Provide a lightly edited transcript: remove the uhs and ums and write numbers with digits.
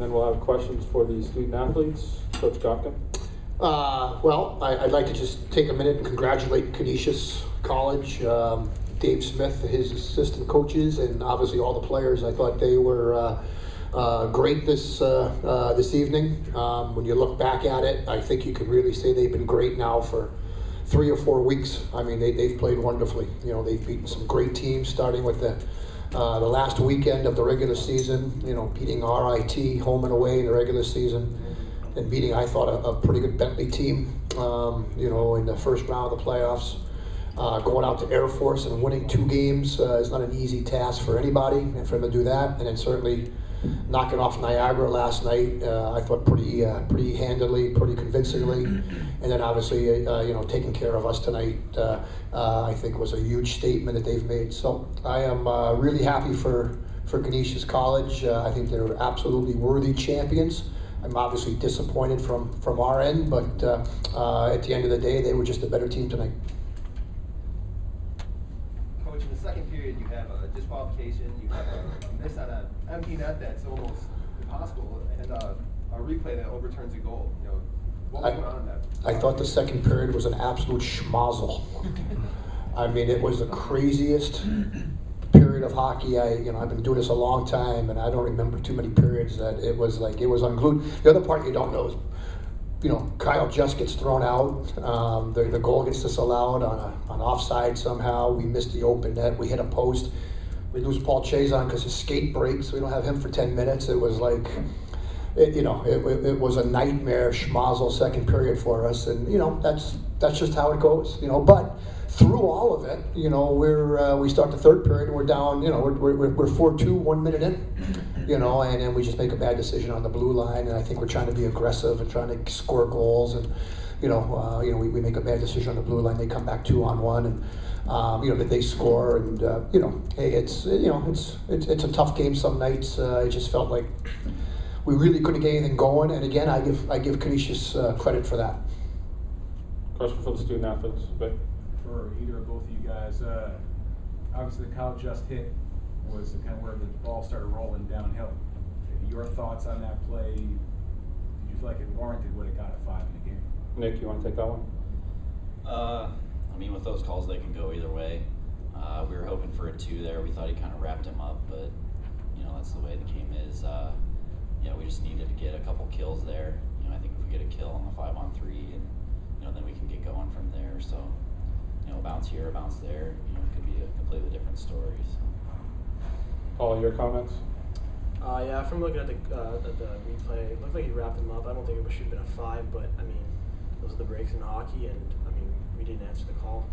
Then we'll have questions for the student athletes. Coach Gotkin. Well, I'd like to just take a minute and congratulate Canisius College, Dave Smith, his assistant coaches, and obviously all the players. I thought they were great this evening. When you look back at it, I think you could really say they've been great now for 3 or 4 weeks. I mean, they've played wonderfully. You know, they've beaten some great teams, starting with the last weekend of the regular season. You know, beating RIT home and away in the regular season, and beating, I thought, a pretty good Bentley team. You know, in the first round of the playoffs. Going out to Air Force and winning 2 games is not an easy task for anybody, and for them to do that, and then certainly knocking off Niagara last night, I thought pretty handily, pretty convincingly, and then obviously you know, taking care of us tonight, I think was a huge statement that they've made. So I am really happy for Canisius College. I think they're absolutely worthy champions. I'm obviously disappointed from our end, but at the end of the day, they were just a better team tonight. Coach, in the second period, you have a disqualification, you have a miss on an empty net that's almost impossible, and a replay that overturns a goal. You know, what was going on in that? I thought the second period was an absolute schmozzle. I mean, it was the craziest period of hockey. I've been doing this a long time, and I don't remember too many periods that it was like it was unglued. The other part you don't know is, you know, Kyle just gets thrown out. The goal gets disallowed on offside somehow. We missed the open net. We hit a post. We lose Paul Chaisson because his skate breaks. We don't have him for 10 minutes. It was like, it was a nightmare schmozzle second period for us, and you know, that's just how it goes. You know, but through all of it, you know, we start the third period and we're down. You know, we're 4-2 1 minute in. You know, and then we just make a bad decision on the blue line, and I think we're trying to be aggressive and trying to score goals, and you know, we make a bad decision on the blue line. They come back 2-on-1, and you know, that they score, and you know, hey, it's a tough game some nights. It just felt like we really couldn't get anything going, and again, I give Canisius credit for that. Question for the student athletes. But for either or both of you guys, obviously the Kyle just hit was kind of where the ball started rolling downhill. Your thoughts on that play? Did you feel like it warranted what it got at 5 in the game? Nick, you want to take that one? I mean, with those calls, they can go either way. We were hoping for a 2 there. We thought he kind of wrapped him up, but you know, that's the way the game is. Yeah, we just needed to get a couple kills there. You know, I think if we get a kill on the 5-on-3, and you know, then we can get going from there. So, you know, a bounce here, a bounce there, you know, it could be a completely different story. So. Paul, your comments? Yeah, from looking at the replay, it looked like he wrapped him up. I don't think it should have been a 5, but I mean, those are the breaks in hockey, and I mean, we didn't answer the call.